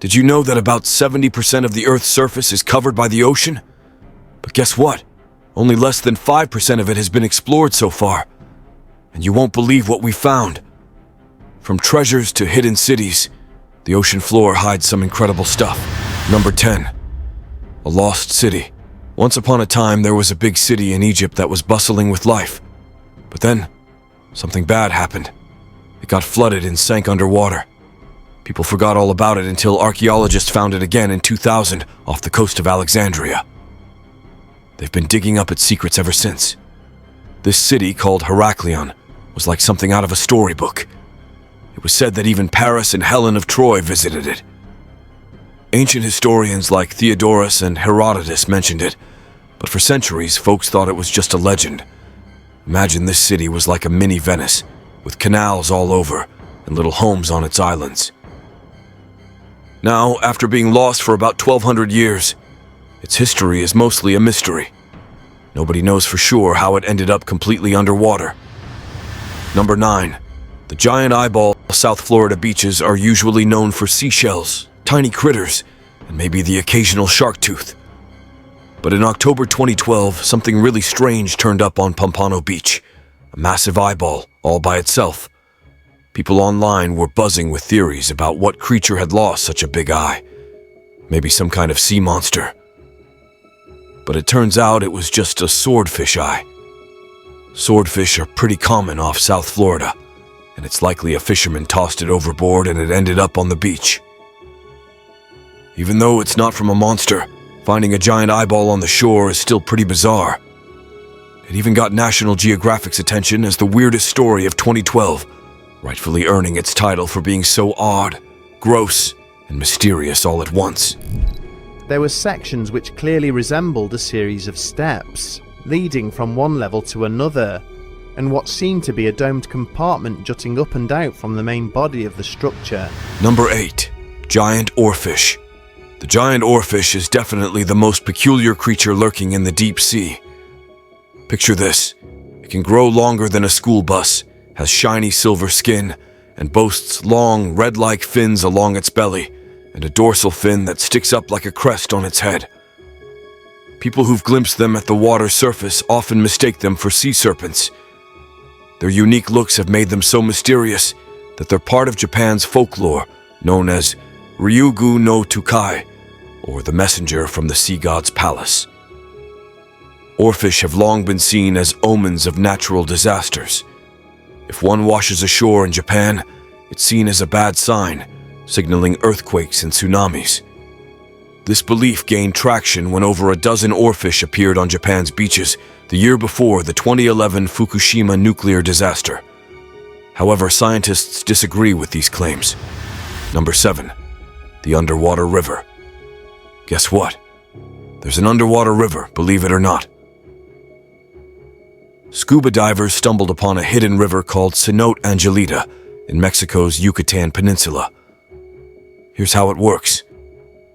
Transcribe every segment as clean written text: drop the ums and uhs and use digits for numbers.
Did you know that about 70% of the Earth's surface is covered by the ocean? But guess what? Only less than 5% of it has been explored so far. And you won't believe what we found. From treasures to hidden cities, the ocean floor hides some incredible stuff. Number 10. A lost city. Once upon a time, there was a big city in Egypt that was bustling with life. But then, something bad happened. It got flooded and sank underwater. People forgot all about it until archaeologists found it again in 2000 off the coast of Alexandria. They've been digging up its secrets ever since. This city, called Heraklion, was like something out of a storybook. It was said that even Paris and Helen of Troy visited it. Ancient historians like Theodorus and Herodotus mentioned it, but for centuries, folks thought it was just a legend. Imagine this city was like a mini Venice, with canals all over and little homes on its islands. Now, after being lost for about 1,200 years, its history is mostly a mystery. Nobody knows for sure how it ended up completely underwater. Number 9. The giant eyeball South Florida beaches are usually known for seashells, tiny critters, and maybe the occasional shark tooth. But in October 2012, something really strange turned up on Pompano Beach. A massive eyeball, all by itself. People online were buzzing with theories about what creature had lost such a big eye. Maybe some kind of sea monster. But it turns out it was just a swordfish eye. Swordfish are pretty common off South Florida, and it's likely a fisherman tossed it overboard and it ended up on the beach. Even though it's not from a monster, finding a giant eyeball on the shore is still pretty bizarre. It even got National Geographic's attention as the weirdest story of 2012, rightfully earning its title for being so odd, gross, and mysterious all at once. There were sections which clearly resembled a series of steps, leading from one level to another, and what seemed to be a domed compartment jutting up and out from the main body of the structure. Number 8. Giant Oarfish. The giant oarfish is definitely the most peculiar creature lurking in the deep sea. Picture this. It can grow longer than a school bus, has shiny silver skin, and boasts long, red-like fins along its belly, and a dorsal fin that sticks up like a crest on its head. People who've glimpsed them at the water's surface often mistake them for sea serpents. Their unique looks have made them so mysterious that they're part of Japan's folklore, known as Ryugu no Tukai, or the messenger from the sea god's palace. Oarfish have long been seen as omens of natural disasters. If one washes ashore in Japan, it's seen as a bad sign, signaling earthquakes and tsunamis. This belief gained traction when over a dozen oarfish appeared on Japan's beaches the year before the 2011 Fukushima nuclear disaster. However, scientists disagree with these claims. Number 7. The underwater river. Guess what? There's an underwater river, believe it or not. Scuba divers stumbled upon a hidden river called Cenote Angelita in Mexico's Yucatan Peninsula. Here's how it works.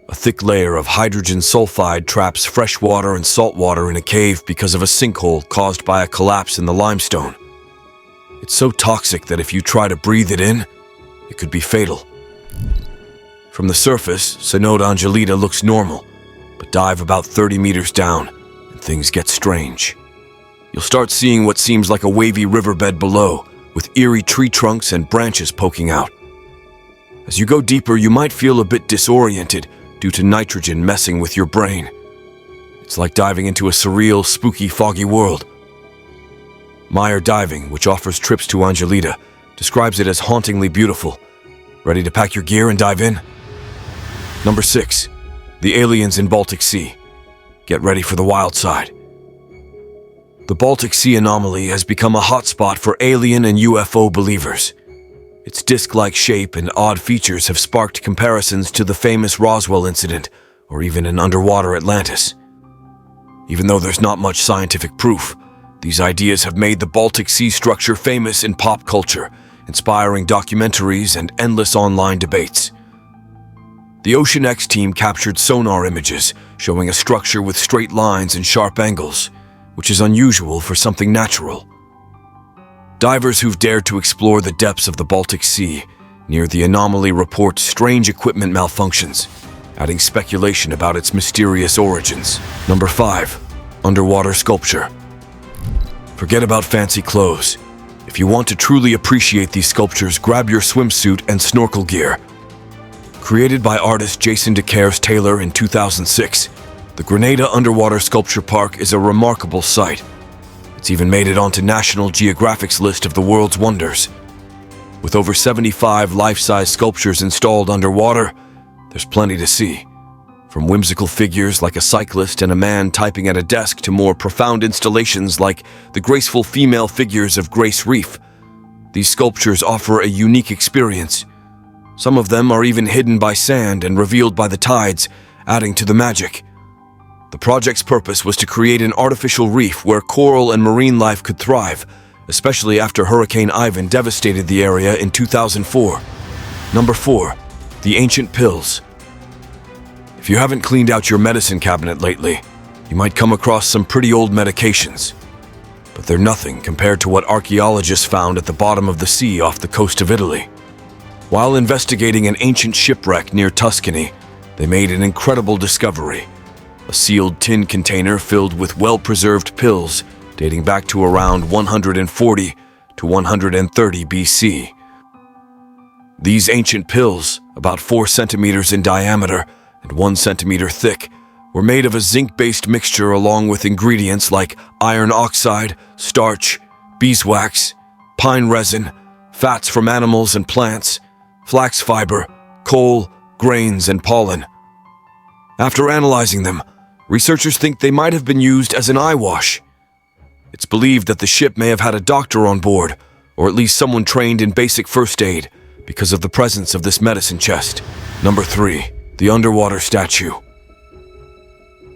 A thick layer of hydrogen sulfide traps fresh water and salt water in a cave because of a sinkhole caused by a collapse in the limestone. It's so toxic that if you try to breathe it in, it could be fatal. From the surface, Cenote Angelita looks normal, but dive about 30 meters down, and things get strange. You'll start seeing what seems like a wavy riverbed below, with eerie tree trunks and branches poking out. As you go deeper, you might feel a bit disoriented due to nitrogen messing with your brain. It's like diving into a surreal, spooky, foggy world. Meyer Diving, which offers trips to Angelita, describes it as hauntingly beautiful. Ready to pack your gear and dive in? Number 6. The aliens in Baltic Sea. Get ready for the wild side. The Baltic Sea anomaly has become a hotspot for alien and UFO believers. Its disc-like shape and odd features have sparked comparisons to the famous Roswell incident, or even an underwater Atlantis. Even though there's not much scientific proof, these ideas have made the Baltic Sea structure famous in pop culture, inspiring documentaries and endless online debates. The Ocean X team captured sonar images showing a structure with straight lines and sharp angles, which is unusual for something natural. Divers who've dared to explore the depths of the Baltic Sea Near the anomaly reports strange equipment malfunctions, adding speculation about its mysterious origins. Number 5. Underwater sculpture. Forget about fancy clothes. If you want to truly appreciate these sculptures, grab your swimsuit and snorkel gear. Created by artist Jason DeCaires Taylor in 2006, the Grenada Underwater Sculpture Park is a remarkable sight. It's even made it onto National Geographic's list of the world's wonders. With over 75 life-size sculptures installed underwater, there's plenty to see. From whimsical figures like a cyclist and a man typing at a desk to more profound installations like the graceful female figures of Grace Reef, these sculptures offer a unique experience. Some of them are even hidden by sand and revealed by the tides, adding to the magic. The project's purpose was to create an artificial reef where coral and marine life could thrive, especially after Hurricane Ivan devastated the area in 2004. Number 4. The ancient pills. If you haven't cleaned out your medicine cabinet lately, you might come across some pretty old medications. But they're nothing compared to what archaeologists found at the bottom of the sea off the coast of Italy. While investigating an ancient shipwreck near Tuscany, they made an incredible discovery: a sealed tin container filled with well-preserved pills dating back to around 140 to 130 BC. These ancient pills, about 4 centimeters in diameter and 1 centimeter thick, were made of a zinc-based mixture along with ingredients like iron oxide, starch, beeswax, pine resin, fats from animals and plants, flax fiber, coal, grains, and pollen. After analyzing them, researchers think they might have been used as an eye wash. It's believed that the ship may have had a doctor on board, or at least someone trained in basic first aid, because of the presence of this medicine chest. Number 3. The underwater statue.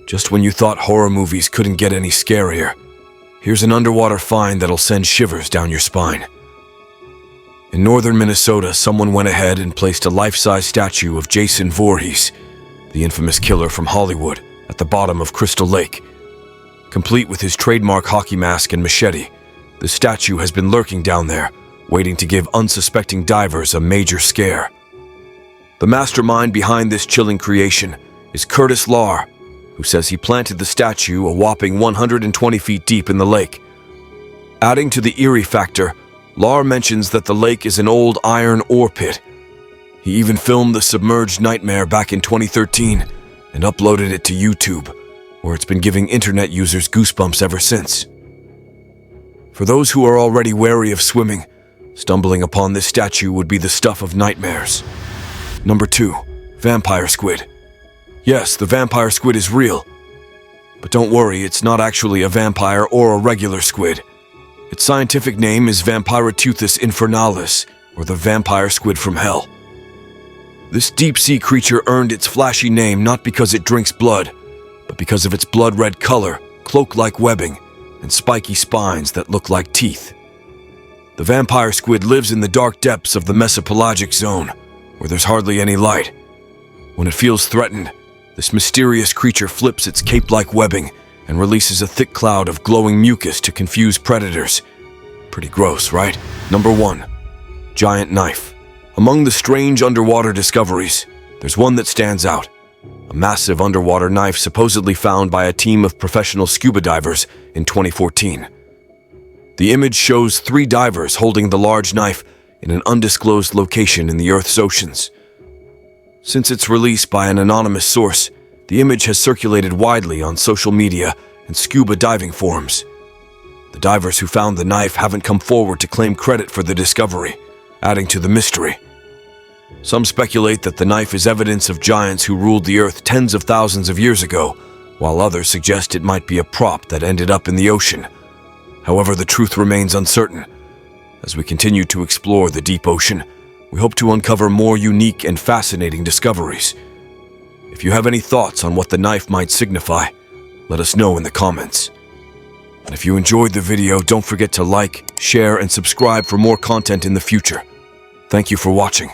Just when you thought horror movies couldn't get any scarier, here's an underwater find that'll send shivers down your spine. In northern Minnesota, someone went ahead and placed a life-size statue of Jason Voorhees, the infamous killer from Hollywood, at the bottom of Crystal Lake. Complete with his trademark hockey mask and machete, the statue has been lurking down there, waiting to give unsuspecting divers a major scare. The mastermind behind this chilling creation is Curtis Lahr, who says he planted the statue a whopping 120 feet deep in the lake. Adding to the eerie factor, Lahr mentions that the lake is an old iron ore pit. He even filmed the submerged nightmare back in 2013 and uploaded it to YouTube, where it's been giving internet users goosebumps ever since. For those who are already wary of swimming, stumbling upon this statue would be the stuff of nightmares. Number 2. Vampire Squid. Yes, the vampire squid is real. But don't worry, it's not actually a vampire or a regular squid. Its scientific name is Vampiroteuthis infernalis, or the vampire squid from hell. This deep-sea creature earned its flashy name not because it drinks blood, but because of its blood-red color, cloak-like webbing, and spiky spines that look like teeth. The vampire squid lives in the dark depths of the mesopelagic zone, where there's hardly any light. When it feels threatened, this mysterious creature flips its cape-like webbing and releases a thick cloud of glowing mucus to confuse predators. Pretty gross, right? Number 1. Giant knife. Among the strange underwater discoveries, there's one that stands out. A massive underwater knife supposedly found by a team of professional scuba divers in 2014. The image shows 3 divers holding the large knife in an undisclosed location in the Earth's oceans. Since its release by an anonymous source, the image has circulated widely on social media and scuba diving forums. The divers who found the knife haven't come forward to claim credit for the discovery, adding to the mystery. Some speculate that the knife is evidence of giants who ruled the Earth tens of thousands of years ago, while others suggest it might be a prop that ended up in the ocean. However, the truth remains uncertain. As we continue to explore the deep ocean, we hope to uncover more unique and fascinating discoveries. If you have any thoughts on what the knife might signify, let us know in the comments. And if you enjoyed the video, don't forget to like, share, and subscribe for more content in the future. Thank you for watching.